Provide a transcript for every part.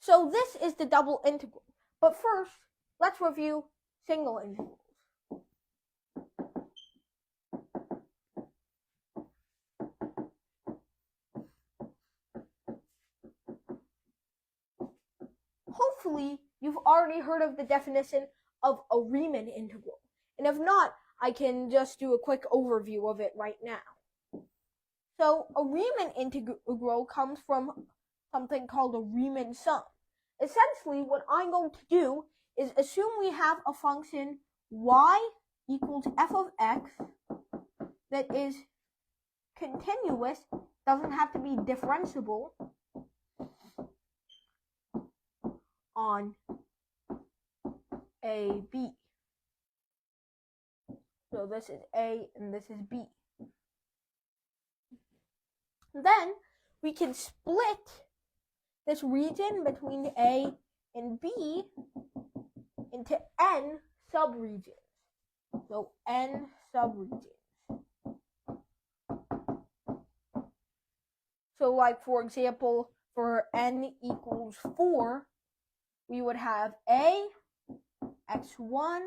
So this is the double integral. But first, let's review single integrals. Hopefully, you've already heard of the definition of a Riemann integral. And if not, I can just do a quick overview of it right now. So a Riemann integral comes from something called a Riemann sum. Essentially, what I'm going to do is assume we have a function y equals f of x that is continuous, doesn't have to be differentiable on a, b. So this is a and this is b. Then we can split this region between a and b into n subregions. So n subregions. So like for example, for n equals 4, we would have a, x1,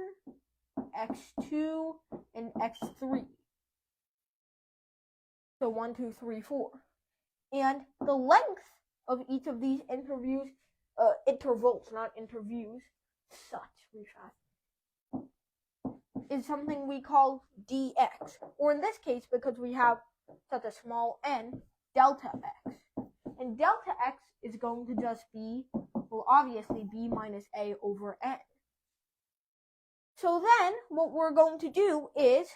x2, and x3. So 1, 2, 3, 4. And the length of each of these intervals, not interviews, is something we call dx. Or in this case, because we have such a small n, delta x. And delta x is going to just be, well, obviously b minus a over n. So then, what we're going to do is,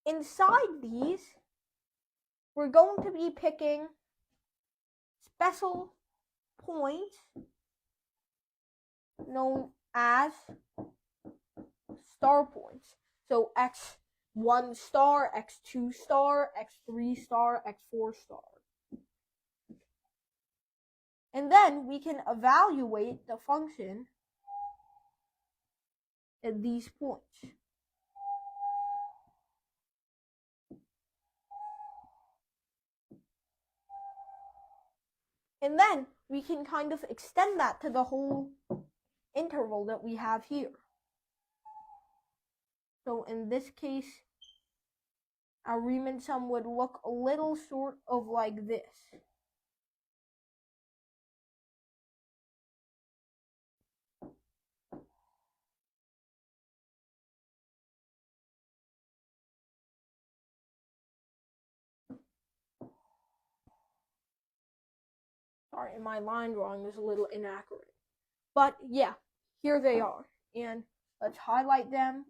inside these, we're going to be picking special points known as star points. So x1 star, x2 star, x3 star, x4 star. And then we can evaluate the function at these points. And then we can kind of extend that to the whole interval that we have here. So in this case, our Riemann sum would look a little sort of like this. Sorry, my line drawing is a little inaccurate. But yeah, here they are. And let's highlight them.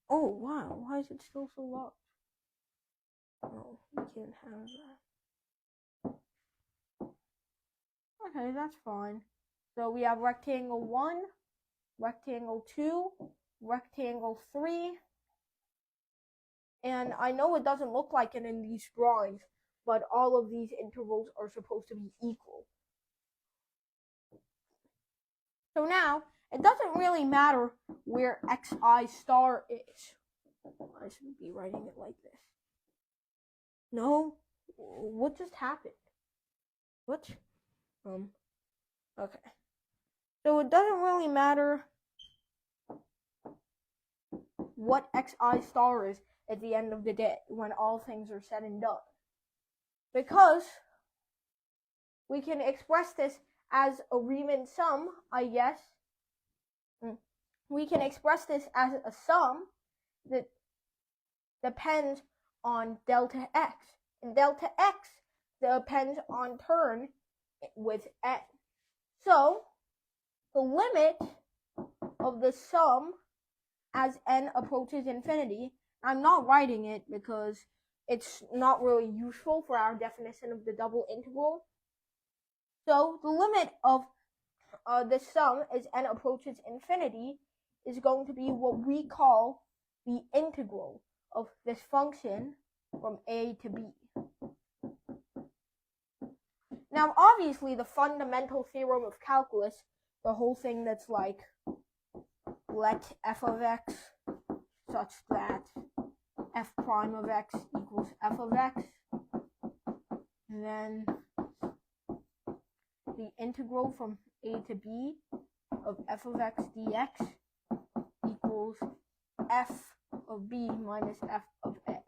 Oh, wow. Why is it still so large? Oh, we can't have that. Okay, that's fine. So we have rectangle 1, rectangle 2, rectangle 3. And I know it doesn't look like it in these drawings, but all of these intervals are supposed to be equal. So now, it doesn't really matter where xi star is. I shouldn't be writing it like this. No? What just happened? What? Okay. So it doesn't really matter what xi star is at the end of the day when all things are said and done. Because we can express this as a Riemann sum, I guess. We can express this as a sum that depends on delta x. And delta x depends on term with n. So, the limit of the sum as n approaches infinity, I'm not writing it because it's not really useful for our definition of the double integral. So, the limit of the sum as n approaches infinity is going to be what we call the integral of this function from a to b. Now, obviously, the fundamental theorem of calculus, the whole thing that's like, let f of x such that f prime of x equals f of x, then the integral from a to b of f of x dx equals f of b minus f of a.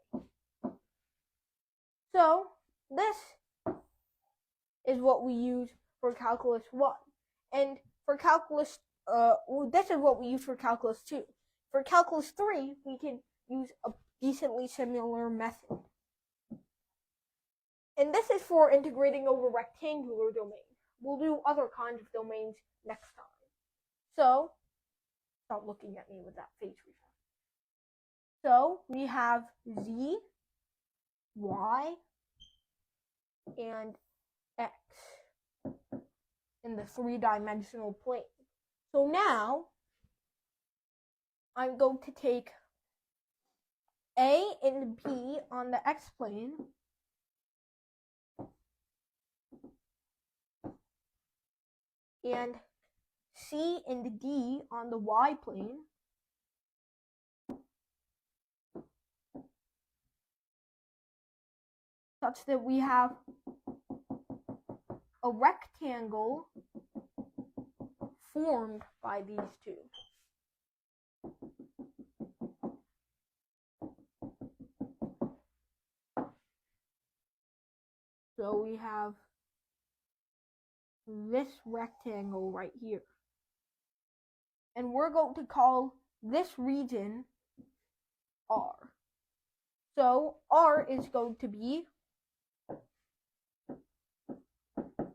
So this is what we use for calculus 1. And for calculus, this is what we use for calculus 2. For calculus 3, we can use a decently similar method. And this is for integrating over rectangular domains. We'll do other kinds of domains next time. So, stop looking at me with that face. So, we have z, y, and x in the three-dimensional plane. So now, I'm going to take a and b on the x-plane and C and D on the y-plane, such that we have a rectangle formed by these two. So we have this rectangle right here. And we're going to call this region R. So R is going to be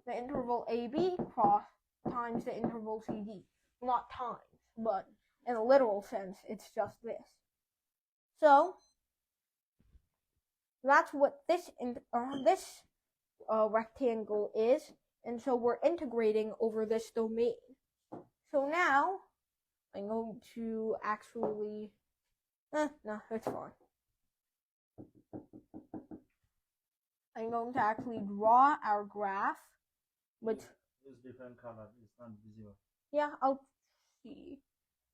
the interval AB cross times the interval CD. Not times, but in a literal sense, it's just this. So that's what this rectangle is, and so we're integrating over this domain. So now I'm going to actually, no, it's fine. I'm going to actually draw our graph, which is different color. It's not visible. Yeah, I'll see.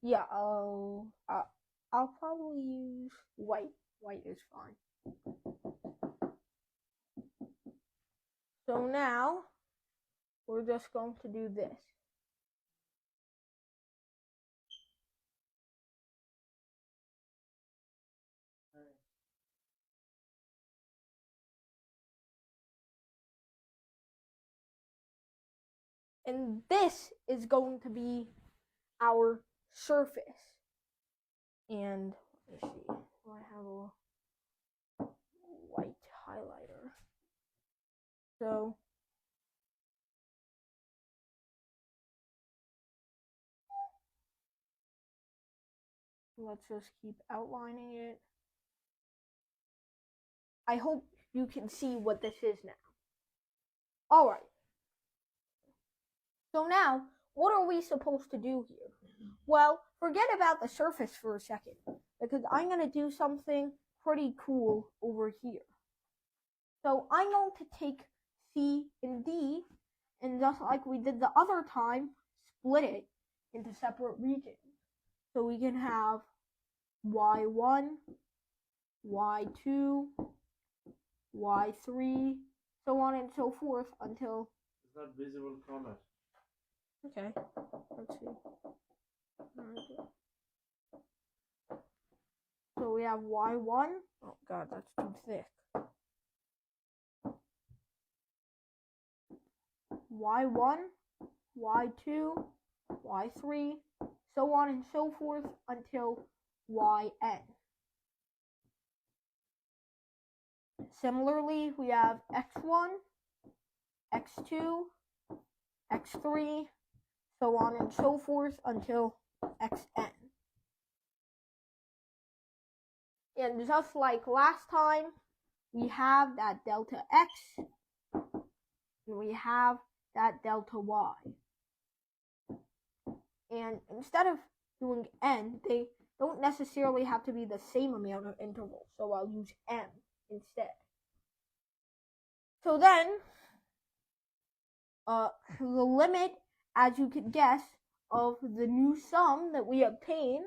Yeah, I'll probably use white. White is fine. So now we're just going to do this. And this is going to be our surface. And let me see. Do I have a white highlighter? So let's just keep outlining it. I hope you can see what this is now. Alright. So now, what are we supposed to do here? Well, forget about the surface for a second, because I'm going to do something pretty cool over here. So I'm going to take C and D, and just like we did the other time, split it into separate regions. So we can have Y1, Y2, Y3, so on and so forth until... It's not visible color. Okay, let's see. So we have Y1. Oh god, that's too thick. Y1, Y2, Y3, so on and so forth until Yn. Similarly, we have X1, X2, X3, so on and so forth until Xn. And just like last time, we have that delta X, and we have that delta Y. And instead of doing N, they don't necessarily have to be the same amount of intervals, so I'll use M instead. So then, the limit, as you could guess, of the new sum that we obtain.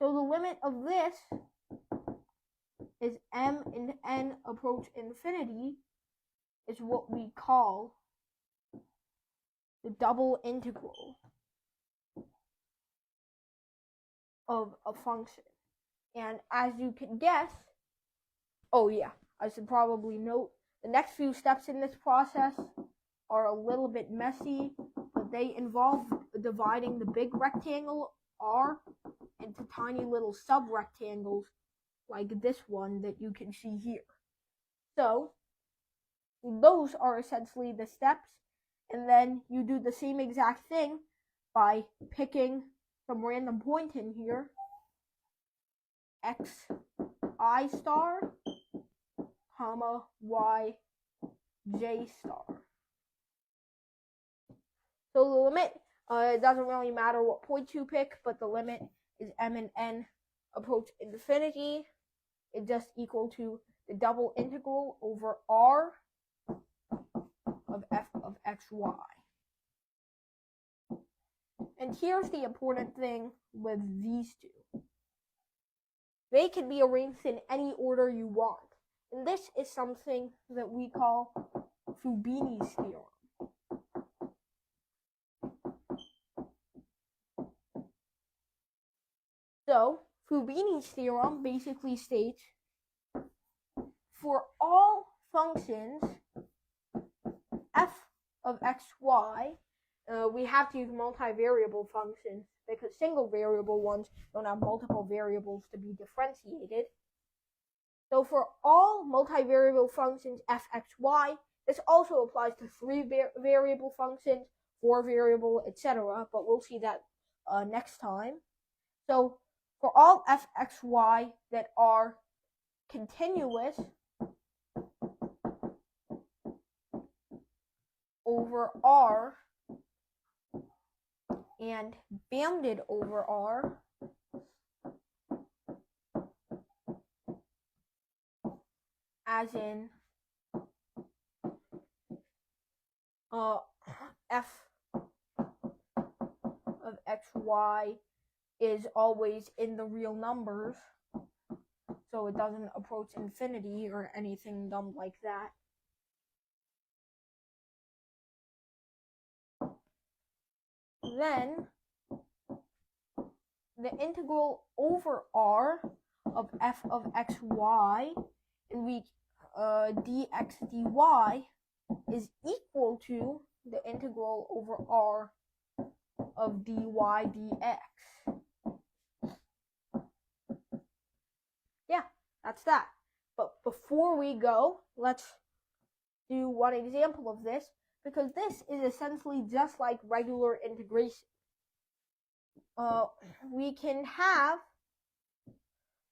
So the limit of this as m and n approach infinity is what we call the double integral of a function. And as you can guess, oh yeah, I should probably note the next few steps in this process are a little bit messy, but they involve dividing the big rectangle R into tiny little sub-rectangles like this one that you can see here. So those are essentially the steps, and then you do the same exact thing by picking some random point in here, x I star, comma y j star. So the limit, it doesn't really matter what point you pick, but the limit is m and n approach infinity. It's just equal to the double integral over r of f of xy. And here's the important thing with these two. They can be arranged in any order you want. And this is something that we call Fubini's theorem. So, Fubini's theorem basically states for all functions f of xy, we have to use multivariable functions because single variable ones don't have multiple variables to be differentiated. So for all multivariable functions f(x,y), this also applies to 3-variable functions, 4-variable, etc. But we'll see that next time. So for all f(x,y) that are continuous over R and bounded over R, as in f of xy is always in the real numbers, so it doesn't approach infinity or anything dumb like that. Then the integral over R of f of xy, and we dx dy is equal to the integral over R of dy dx. Yeah, that's that. But before we go, let's do one example of this, because this is essentially just like regular integration. We can have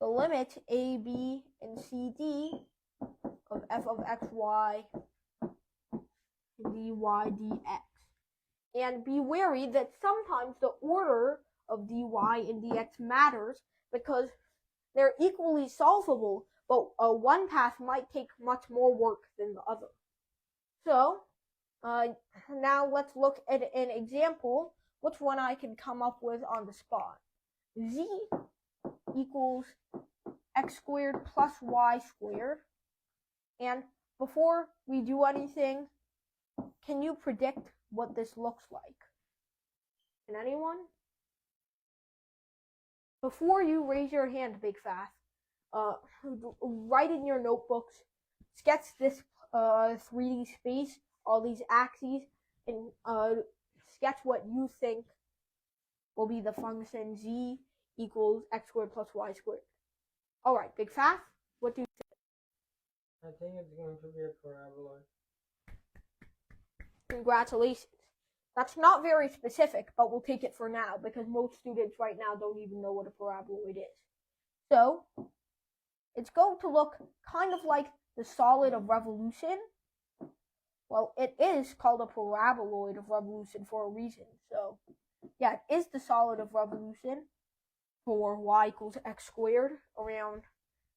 the limit a, b, and c, d of f of xy dy dx. And be wary that sometimes the order of dy and dx matters because they're equally solvable, but one path might take much more work than the other. So now let's look at an example, which one I can come up with on the spot. Z equals x squared plus y squared. And before we do anything, can you predict what this looks like? Can anyone? Before you raise your hand, Big Fast, write in your notebooks, sketch this 3D space, all these axes, and sketch what you think will be the function z equals x squared plus y squared. Alright, Big Fast, what do you think? I think it's going to be a paraboloid. Congratulations. That's not very specific, but we'll take it for now because most students right now don't even know what a paraboloid is. So, it's going to look kind of like the solid of revolution. Well, it is called a paraboloid of revolution for a reason. So, yeah, it is the solid of revolution for y equals x squared around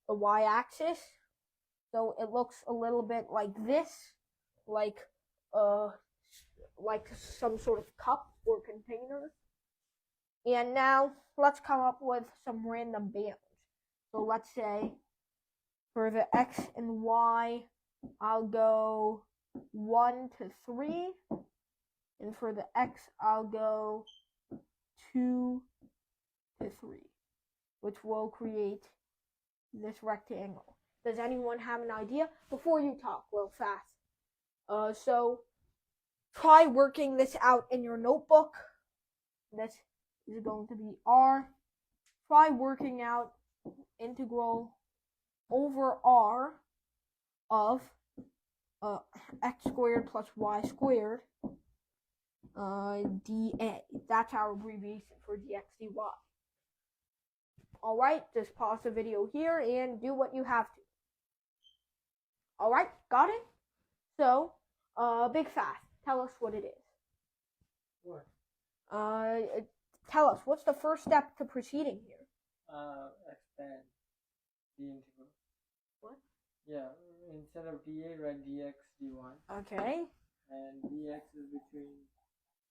the y-axis. So it looks a little bit like this, like some sort of cup or container. And now let's come up with some random bands. So let's say For the x and y, I'll go 1 to 3. And for the x, I'll go 2 to 3, which will create this rectangle. Does anyone have an idea? Before you talk real fast. So try working this out in your notebook. This is going to be r. Try working out integral over r of x squared plus y squared dA. That's our abbreviation for dx dy. Alright, just pause the video here and do what you have to. Alright, got it? So, Big Fast, tell us what it is. What? Tell us, what's the first step to proceeding here? Expand the integral. What? Yeah, instead of dA, write dx dy. Okay. And dx is between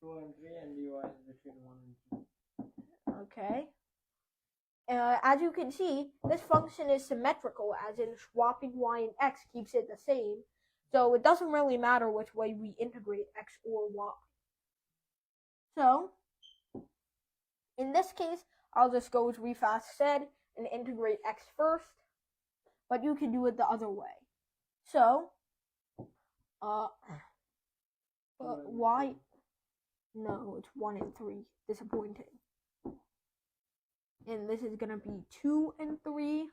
2 and 3, and dy is between 1 and 2. Okay. As you can see, this function is symmetrical, as in swapping y and x keeps it the same, so it doesn't really matter which way we integrate x or y. So, in this case, I'll just go as Refast said and integrate x first, but you can do it the other way. So, y, no, it's 1 and 3, disappointing. And this is going to be 2 and 3.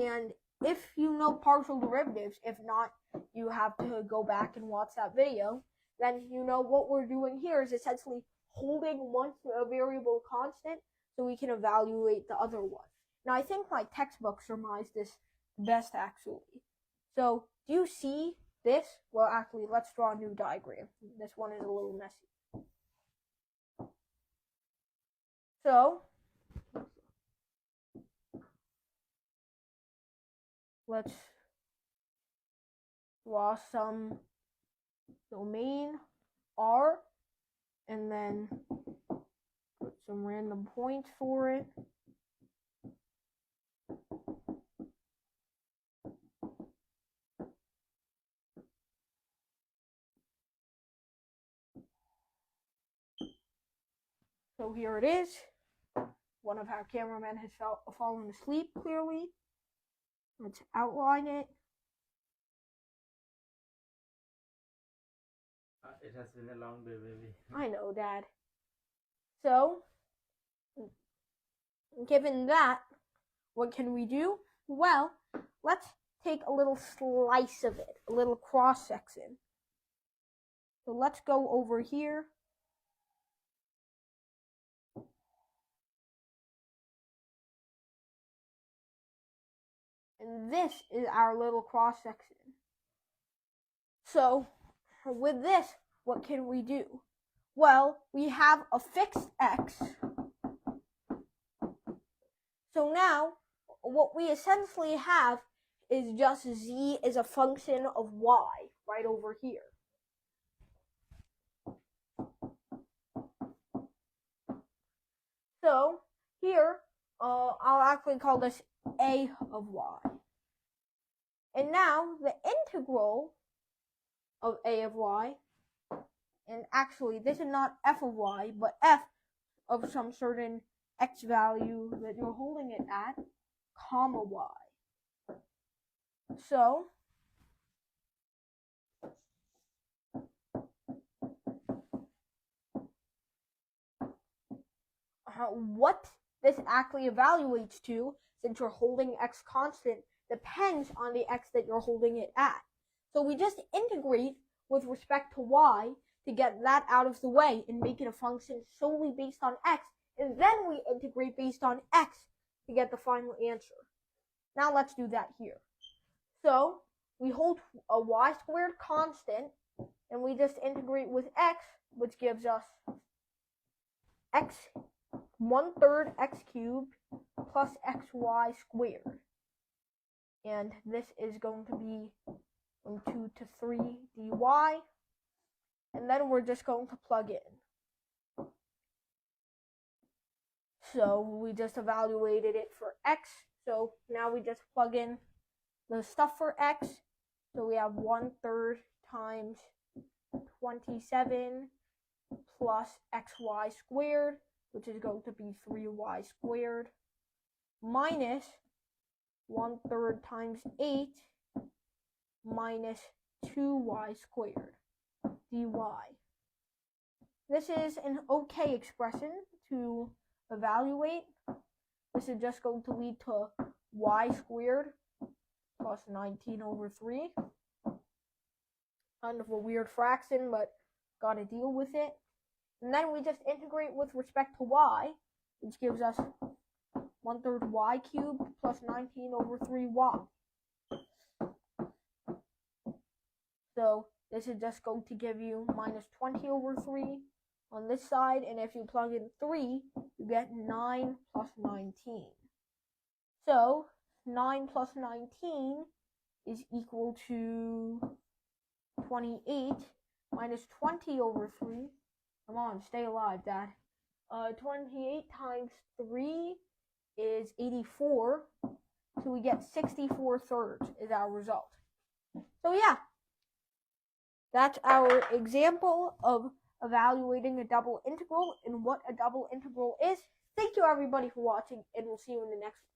And if you know partial derivatives, if not, you have to go back and watch that video, then you know what we're doing here is essentially holding one variable constant so we can evaluate the other one. Now, I think my textbook surmised this best, actually. So, do you see this? Well, actually, let's draw a new diagram. This one is a little messy. So, let's draw some domain R and then put some random points for it. So here it is. One of our cameramen has fallen asleep, clearly. Let's outline it. It has been a long day, baby. I know, Dad. So, given that, what can we do? Well, let's take a little slice of it, a little cross-section. So let's go over here. And this is our little cross-section. So, with this, what can we do? Well, we have a fixed x. So now, what we essentially have is just z is a function of y, right over here. So, here, I'll actually call this a of y. And now, the integral of a of y, and actually this is not f of y, but f of some certain x value that you're holding it at, comma y. So, what this actually evaluates to, since you're holding x constant, depends on the x that you're holding it at. So we just integrate with respect to y to get that out of the way and make it a function solely based on x, and then we integrate based on x to get the final answer. Now let's do that here. So we hold a y squared constant, and we just integrate with x, which gives us x 1/3 x cubed plus xy squared. And this is going to be from 2 to 3 dy. And then we're just going to plug in. So we just evaluated it for x. So now we just plug in the stuff for x. So we have 1/3 times 27 plus xy squared, which is going to be 3y squared, minus 1/3 times 8 minus 2y squared dy. This is an okay expression to evaluate. This is just going to lead to y squared plus 19 over 3. Kind of a weird fraction, but gotta deal with it. And then we just integrate with respect to y, which gives us 1/3 y cubed plus 19 over 3y. So this is just going to give you minus 20 over 3 on this side, and if you plug in 3, you get 9 plus 19. So 9 plus 19 is equal to 28 minus 20 over 3. Come on, stay alive, Dad. 28 times 3 is 84. So we get 64/3 is our result. So yeah, that's our example of evaluating a double integral and what a double integral is. Thank you everybody for watching, and we'll see you in the next one.